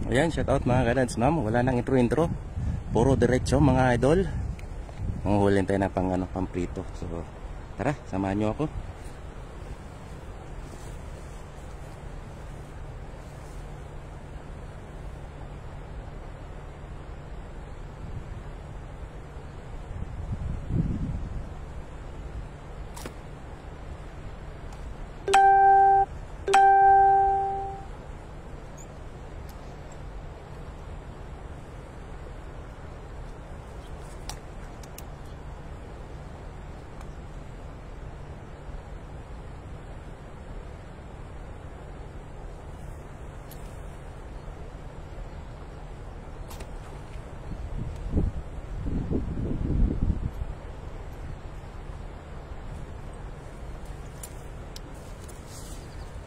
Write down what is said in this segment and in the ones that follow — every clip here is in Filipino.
Ayan, shout out mga kadads, ma'am. Wala nang intro-intro. Puro diretso mga idol. Manghulin tayo ng pang prito. So, tara, samahan nyo ako.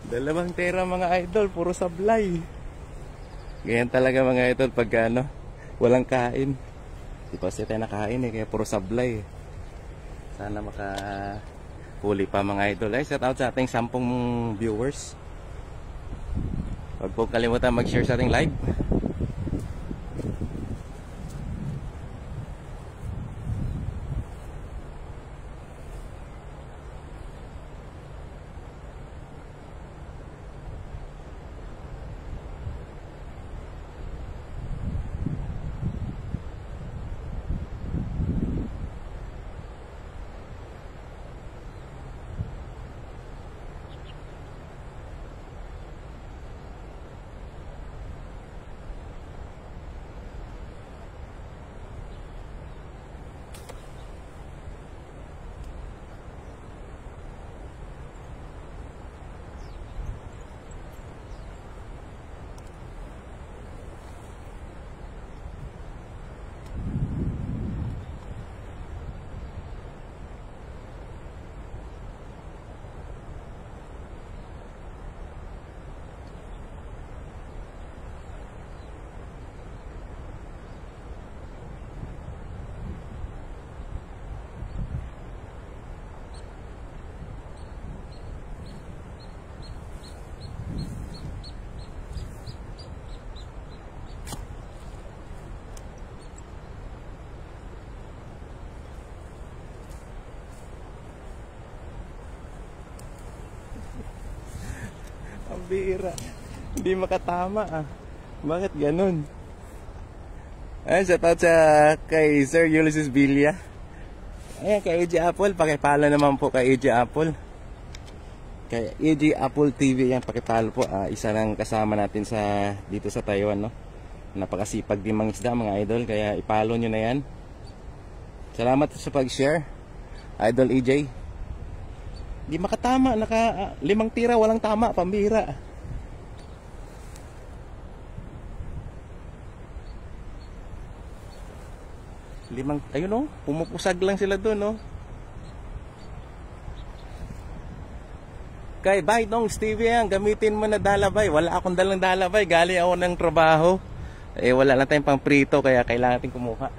Dalawang tera mga idol, puro sablay. Ganyan talaga mga idol pag walang kain. Di pa siya tayo nakain kaya puro sablay. Sana makahuli pa mga idol. Ay, shout out sa ating 10 viewers. Huwag po kalimutan mag-share sa ating live. Ang bira. Hindi makatama Bakit ganun? Ayan, shout out kay Sir Ulysses Villa. Ayan, kay AJ Apple. Pakipalo naman po kay AJ Apple. Kay AJ Apple TV. Yan, pakipalo po. Isa lang kasama natin dito sa Taiwan, no? Napakasipag din mangisda mga idol. Kaya ipalo nyo na yan. Salamat sa pag-share, Idol AJ. Di makatama, 5 tira walang tama, pambira. Ayun pumupusag lang sila doon Kay bye dong Stevie gamitin mo na dalabay. Wala akong dalang dalabay, galing ako ng trabaho. Wala lang tayong pang prito kaya kailangan natin kumuha.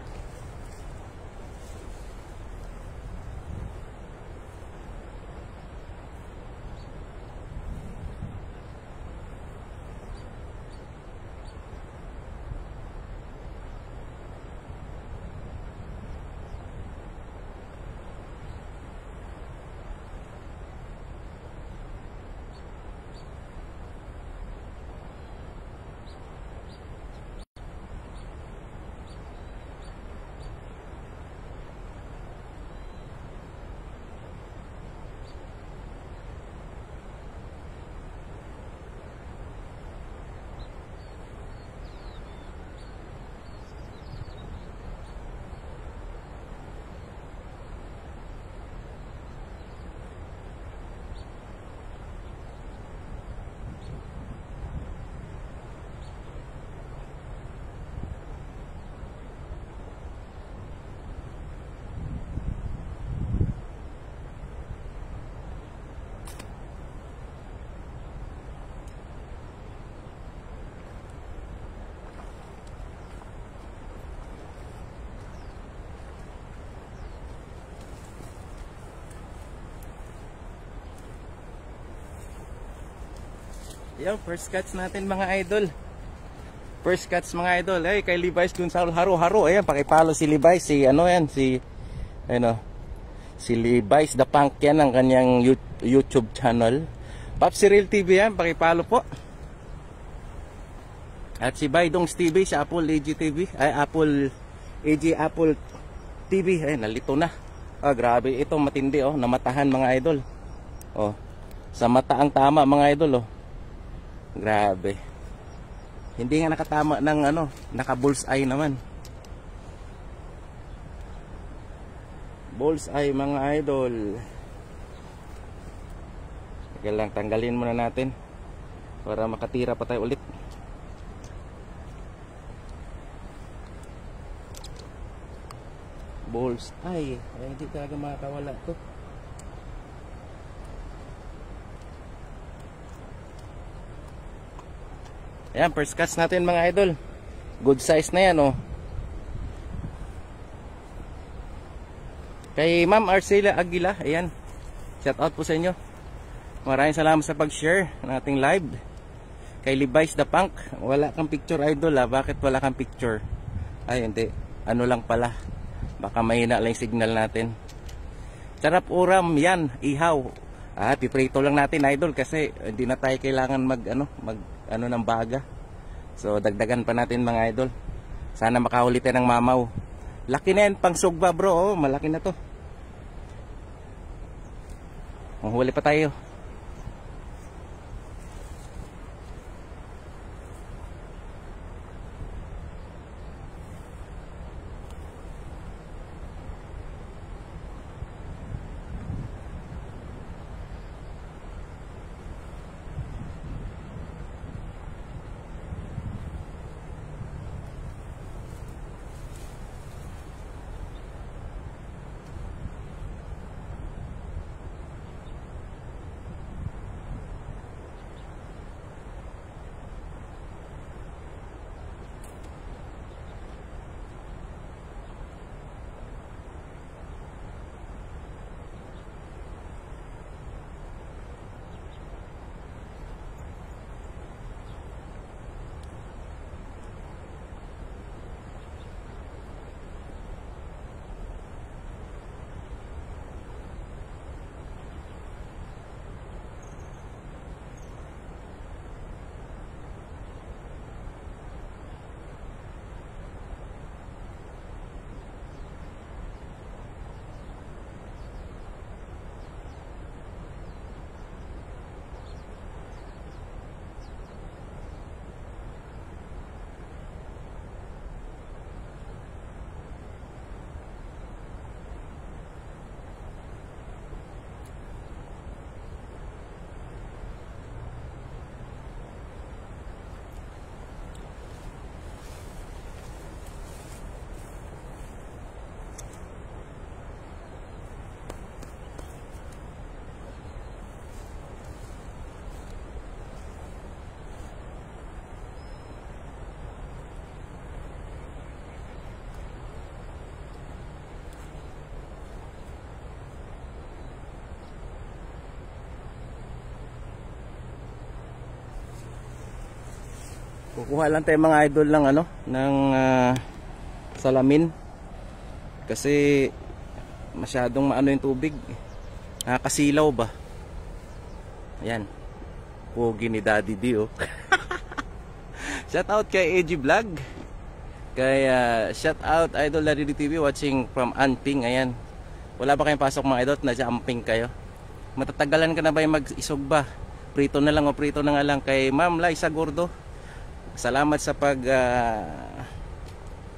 Yo, first catch natin mga idol. First cuts mga idol. Ay, kay Levi's dun sa haro-haro. Ayan, pakipalo si Levi's. Si ano yan, si Levi's the Punk yan ang kanyang YouTube channel. Pops Real TV yan, pakipalo po. At si Baydong's TV sa Apple AG TV. Ay, Apple AG Apple TV. Ay, nalito na. Ah, grabe. Ito matindi oh. Namatahan mga idol. Oh. Sa mata ang tama mga idol oh. Grabe. Hindi nga nakatama ng ano, naka-bullseye naman. Bullseye mga idol. Sige lang, tanggalin muna natin para makatira pa tayo ulit. Bullseye. Ay, hindi talaga makakawala to. Ayan, first cuts natin mga idol. Good size na yan oh. Kay Ma'am Arcela Aguila, ayan. Shout out po sa inyo. Maraming salamat sa pag-share ng ating live. Kay Levi's the Punk, wala kang picture idol ah. Bakit wala kang picture? Ay hindi, ano lang pala. Baka mahina lang yung signal natin. Sarap uram yan, ihaw. Ah, piprito lang natin idol kasi hindi na tayo kailangan mag ng baga. So dagdagan pa natin mga idol. Sana makahuli tayo ng mamaw. Laki na yan pang sugba bro, oh, malaki na to. Mahuli pa tayo. Kukuha lang tayo mga idol ng ng salamin kasi masyadong maano yung tubig, nakakasilaw ba. Ayan, pogi ni Daddy D oh. Shout out kay AG Vlog, kay shout out Idol Daddy D TV watching from Anping. Ayan, wala ba kayong pasok mga idol? Nasa Amping kayo, matatagalan ka na ba yung mag-isog ba? Prito na lang o prito na nga lang. Kay Ma'am Liza Gordo, salamat sa pag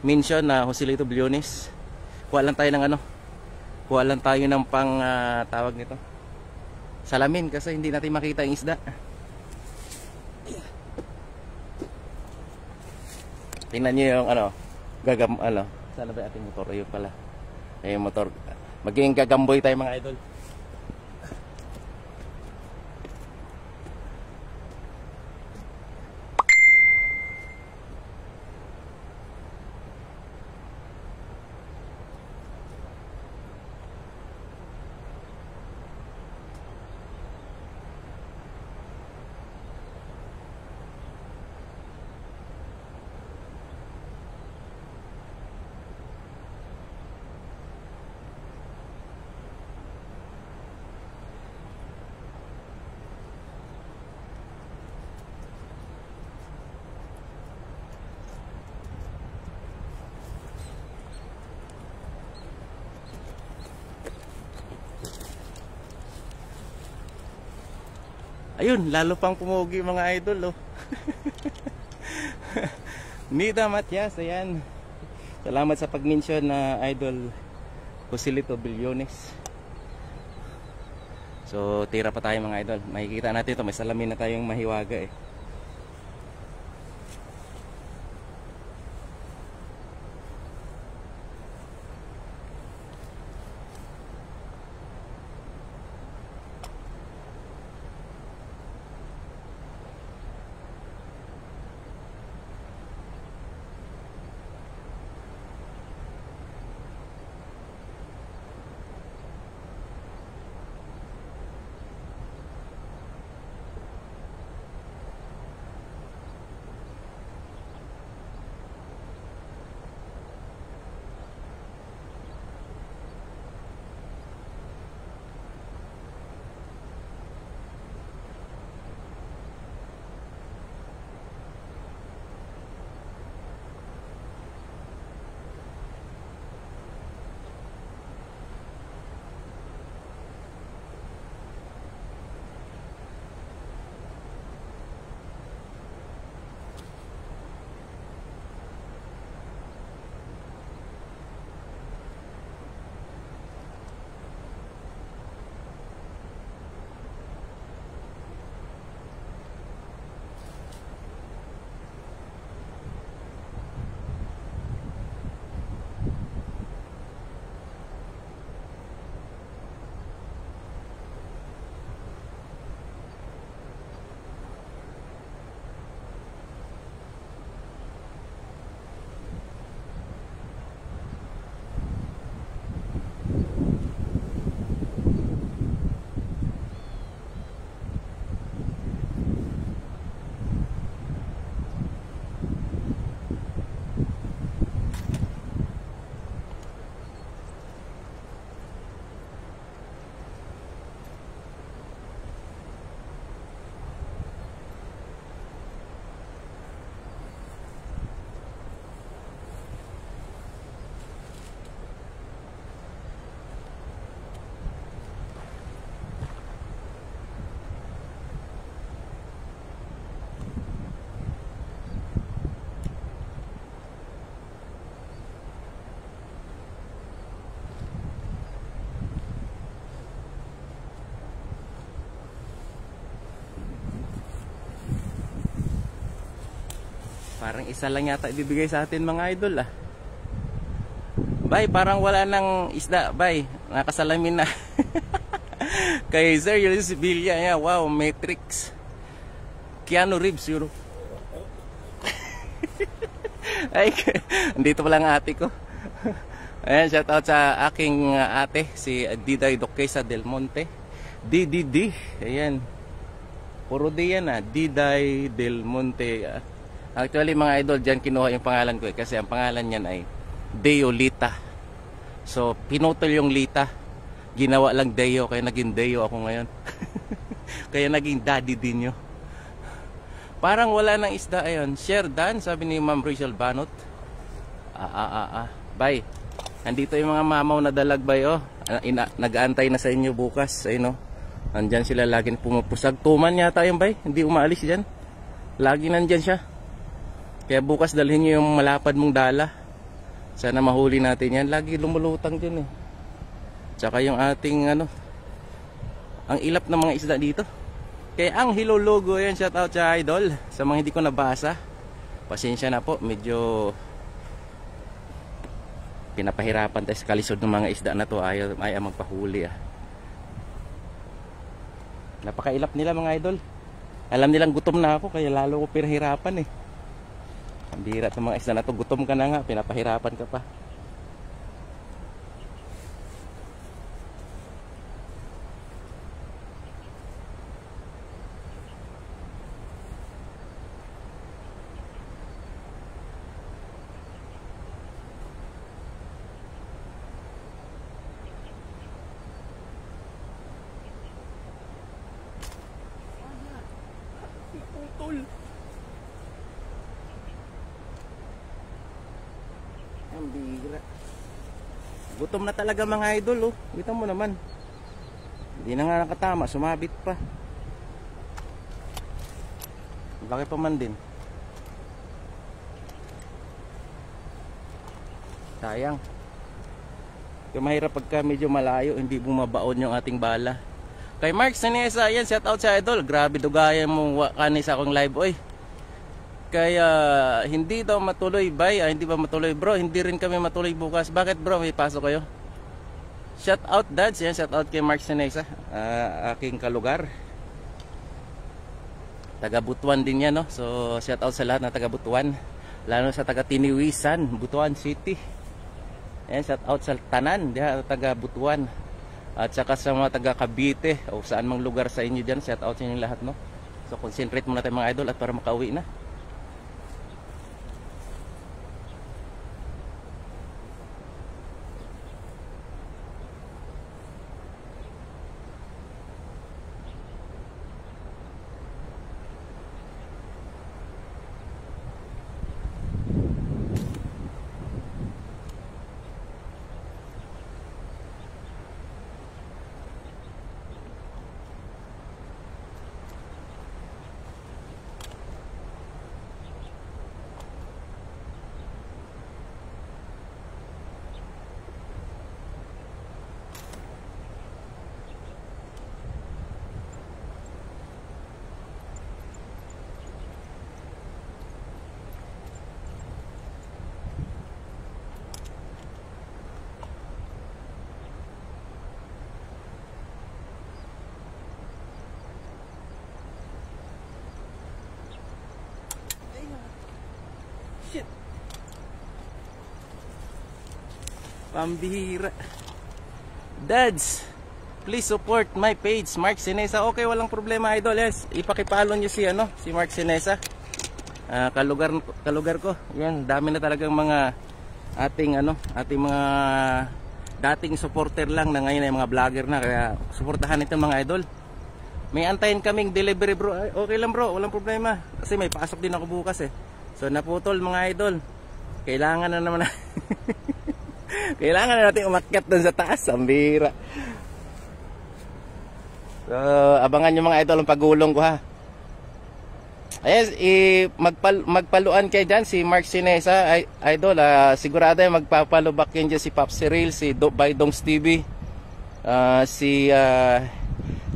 mention na Joselito Bliones. Kuha lang tayo ng kuha lang tayo ng pang tawag nito, salamin, kasi hindi natin makita yung isda. Tingnan niyo yung sana ba ating motor? Ayun pala, ayun motor. Maging gagamboy tayo mga idol. Ayun, lalo pang pumugi mga idol, oh. Nita Matias, ayan. Salamat sa pag-mention na idol Joselito Billones. So, tira pa tayo mga idol. Makikita natin ito, may salamin na tayong mahiwaga eh. Parang isa lang yata ibibigay sa atin mga idol, ah. Bay, parang wala nang isda, bay. Nakasalamin na. Kay Sir Ulysses Villa, yeah. Wow, Matrix. Keanu Reeves, yun. Ay, andito pala ang ate ko. Ayan, shout out sa aking ate, si Diday Duquesa Del Monte. DDD, ayan. Puro D yan, ah. Diday Del Monte. Actually mga idol, dyan kinuha yung pangalan ko eh, kasi ang pangalan niyan ay Deo Lita. So pinutol yung Lita, ginawa lang Deo, kaya naging Deo ako ngayon. Kaya naging daddy din nyo. Parang wala nang isda. Ayun, share dan, sabi ni Ma'am Rachel Banot. Bye. Nandito yung mga mamaw na dalag, bay, oh. Nag-aantay na sa inyo bukas. Ayun, oh. Nandyan sila laging pumupusag. Tuman yata yung bay, hindi umaalis dyan. Lagi nandyan siya. Kaya bukas dalhin nyo yung malapad mong dala. Sana mahuli natin yan. Lagi lumulutang dyan eh. Tsaka yung ating ano, ang ilap ng mga isda dito. Kaya ang Hello Logo, yan, shout out sa idol. Sa mga hindi ko nabasa, pasensya na po. Medyo pinapahirapan tayo sa kalisod ng mga isda na to. Ayaw magpahuli, ah. Napakailap nila mga idol. Alam nilang gutom na ako, kaya lalo ko pinahirapan eh. Ang bihira sa mga isda na to, gutom ka na nga, pinapahirapan ka pa. Putol. Ang bihira. Gutom na talaga mga idol, oh. Kita mo naman. Hindi na nga nakatama, sumabit pa. Laki pa man din. Sayang. Yung mahirap pagka medyo malayo, hindi bumabaon yung ating bala. Kay Mark Sinesa, yan, shout out sa idol. Grabe dugayan mo kanis akong live, oy. Kaya hindi daw matuloy, bay. Hindi ba matuloy, bro? Hindi rin kami matuloy bukas. Bakit, bro? May pasok kayo? Shout out, dads. Yan, shout out kay Mark Sinesa, aking kalugar. Taga Butuan din yan, no? So, shout out sa lahat na taga Butuan. Lalo sa taga Tiniwisan, Butuan City. Ayan, shout out sa tanan, diha, taga Butuan. At saka sa mga taga Cavite o saan mang lugar sa inyo dyan, shout out sa inyo lahat, no? So concentrate muna tayo mga idol at para makauwi na. Shit. Pambihira. Dads, please support my page, Mark Sinesa. Okay, walang problema idol. Yes, ipakipalo nyo si si Mark Sinesa. Kalugar ko. Yan, dami na talagang mga ating mga dating supporter lang na ngayon ay mga vlogger na, kaya suportahan ito mga idol. May antayin kaming delivery, bro. Ay, okay lang, bro, walang problema. Kasi may pasok din ako bukas eh. So naputol mga idol. Kailangan na naman kailangan na natin umakyat dun sa taas. Ang bira. So abangan nyo mga idol ang pagulong ko, ha. Ayan, magpaluan kayo dyan si Mark Sinesa, idol. Sigurado yung magpapalubak yan dyan si Pop Cyril, si Baydongs TV, si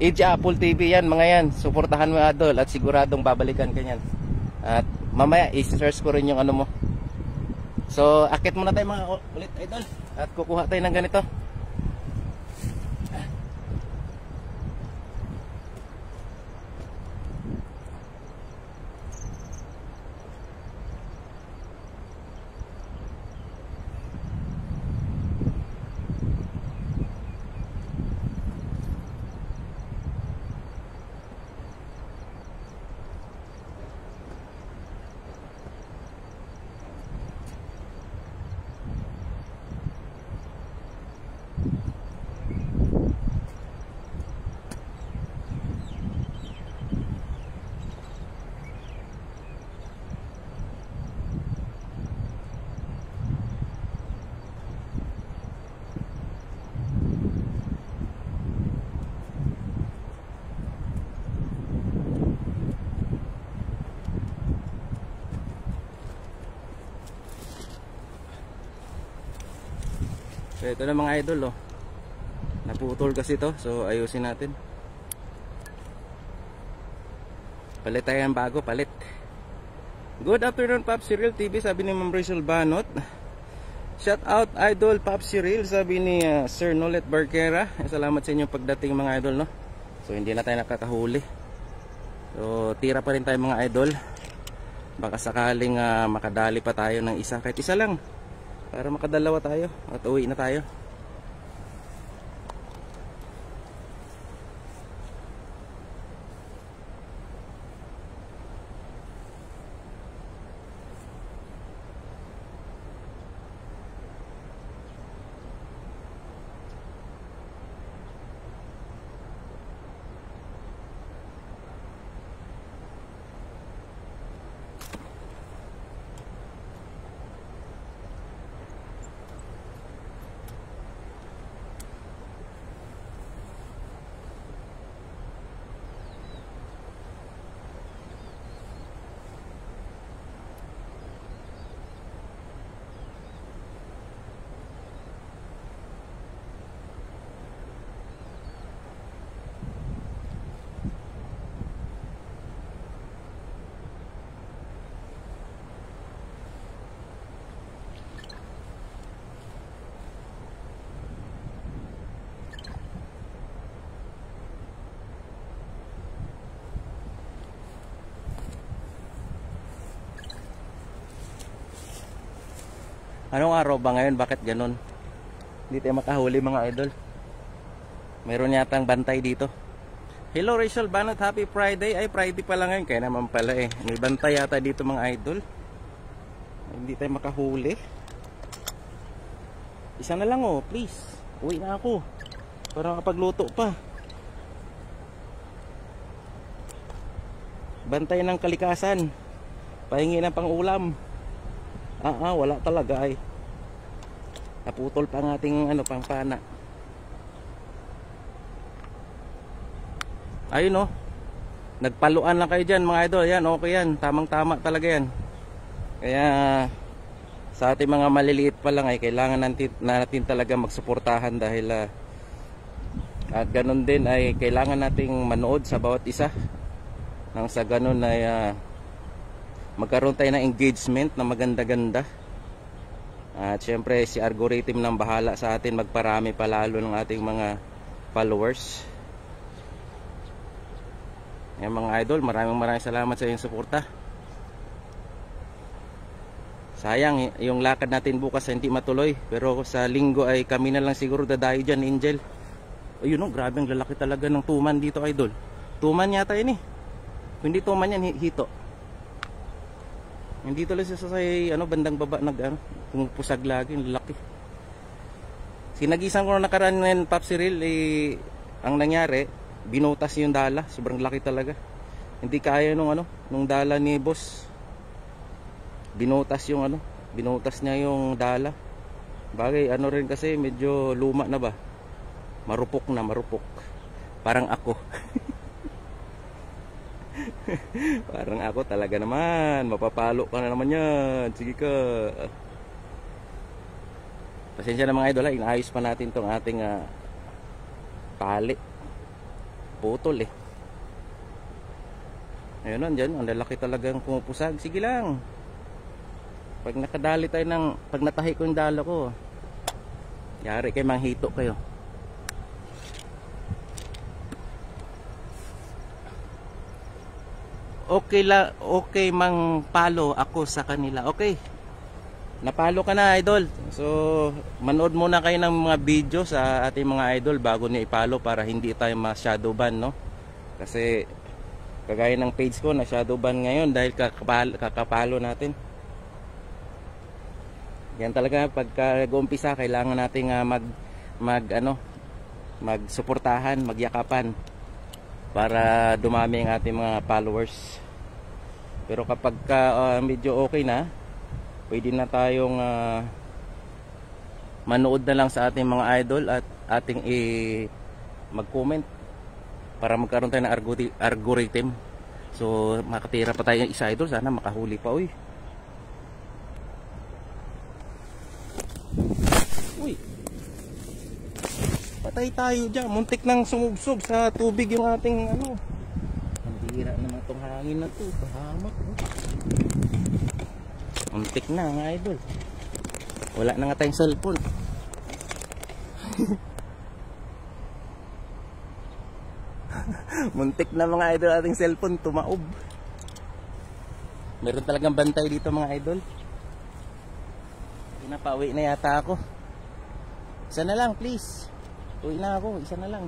EJ Apple TV. Yan mga yan, suportahan mo idol at siguradong babalikan ka yan. At mamaya i-search ko rin yung mo. So akit muna tayo mga ulit idol at kukuha tayo ng ganito. So ito na mga idol, oh. Naputol kasi to, so ayusin natin. Palit tayo ng bago, palit. Good afternoon Pop Cyril TV, sabi ni Ma'am Rachel Banot. Shout out idol Pop Cyril, sabi ni Sir Nolet Barquera. Salamat sa inyong pagdating mga idol, no. So hindi na tayo nakakahuli. So tira pa rin tayo mga idol. Baka sakaling makadali pa tayo ng isa, kahit isa lang, para makadalawa tayo at uwi na tayo. Anong araw ba ngayon? Bakit ganun? Hindi tayo makahuli mga idol. Meron yatang bantay dito. Hello Rachel Banat, happy Friday. Ay, Friday pala ngayon. Kaya naman pala eh. May bantay yata dito mga idol. Hindi tayo makahuli. Isa na lang oh, please. Uwi na ako. Para makapagluto pa. Bantay ng kalikasan. Pahingi ng pang-ulam. Wala talaga ay. Naputol pa ang ating pangpana. Ayun oh. Nagpaluan lang kayo dyan mga idol. Yan, okay yan. Tamang-tama talaga yan. Kaya sa ating mga maliliit pa lang ay kailangan natin talaga magsuportahan dahil at ganun din ay kailangan nating manood sa bawat isa nang sa ganun ay magkaroon tayo ng engagement na maganda-ganda. At syempre si algorithm nang bahala sa atin magparami palalo ng ating mga followers. Yan mga idol, maraming salamat sa iyong suporta. Sayang yung lakad natin bukas hindi matuloy, pero sa linggo ay kami na lang siguro dadayo dyan, Angel. Ayun oh, grabe ang lalaki talaga ng tuman dito idol. Tuman yata yun eh. Kung hindi tuman yan, hito. Hindi tuloy sa bandang baba pumupusag lagi, ang lalaki. Sinagisan ko na nakaraan ng Pop Cyril ang nangyari, binutas yung dala, sobrang laki talaga. Hindi kaya nung dala ni boss. Binutas niya yung dala. Bagay rin kasi medyo luma na ba. Marupok. Parang ako. Parang ako talaga naman. Mapapalo ka na naman yan. Sige ka. Pasensya na mga idol, inaayos pa natin tong ating tali. Putol eh. Ayun nandiyan, ang lalaki talagang pumupusag. Sige lang. Pag nakadali tayo pag natahi ko yung dala ko, yari kayo manghito kayo. Okay mang palo ako sa kanila. Okay. Napalo ka na idol. So manood muna kayo ng mga video sa ating mga idol bago niyo ipalo para hindi tayo ma-shadow ban, no? Kasi kagaya ng page ko na shadow ban ngayon dahil kakapalo natin. Yan talaga pagka umpisa kailangan nating magsuportahan, magyakapan para dumami ang ating mga followers. Pero kapag medyo okay na, pwede na tayong manood na lang sa ating mga idol at ating mag-comment para magkaroon tayo ng algorithm. So makatira pa tayo ng isa idol, sana makahuli pa. Uy, patay tayo dyan. Muntik nang sumubsob sa tubig yung ating Ang bira naman itong hangin na to. Pahamak muntik na mga idol. Wala na nga tayong cellphone. Muntik na mga idol ating cellphone tumaob. Meron talagang bantay dito mga idol. Pinapauwi na yata ako. Isa na lang please. Uwi na ako, isa na lang.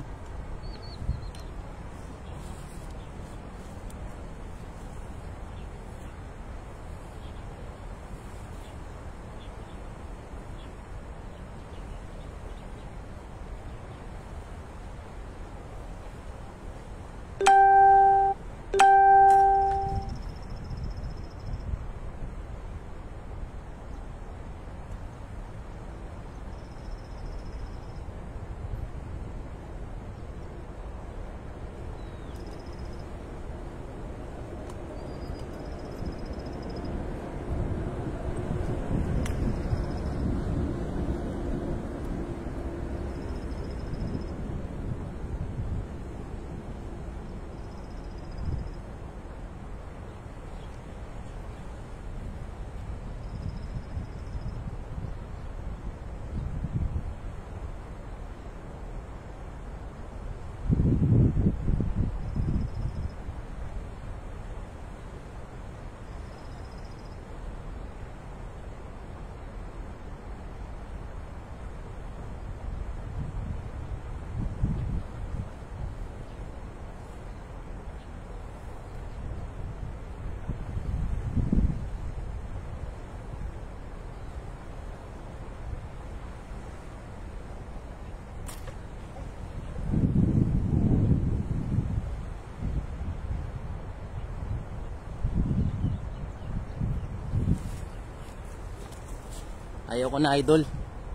Ayaw ko na, idol.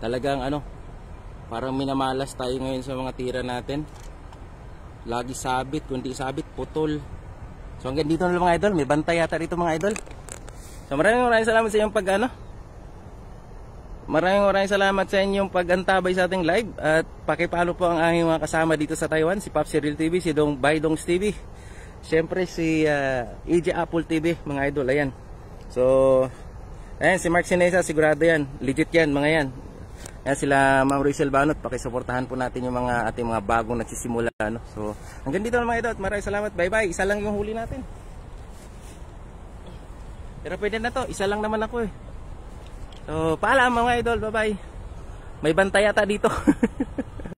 Talagang ano, parang minamalas tayo ngayon sa mga tira natin. Lagi sabit, kundi sabit, putol. So hanggang dito na lang mga idol. May bantay yata rito mga idol. So maraming salamat sa inyong pag ano. Maraming salamat sa inyong pag-antabay sa ating live. At pakipalo po ang aking mga kasama dito sa Taiwan. Si Pops Cyril TV, si Dong Baidongs TV. Siyempre si EJ Apple TV mga idol. Ayan. So ayan, si Mark Sinesa, sigurado yan. Legit yan, mga yan. Ayan sila Ma'am Rachel Banot. Pakisuportahan po natin yung mga ating mga bagong nagsisimula. No? So, hanggang dito na mga idol. Maraming salamat. Bye-bye. Isa lang yung huli natin. Pero pwede na to. Isa lang naman ako eh. So, paalam mga idol. Bye-bye. May bantay yata dito.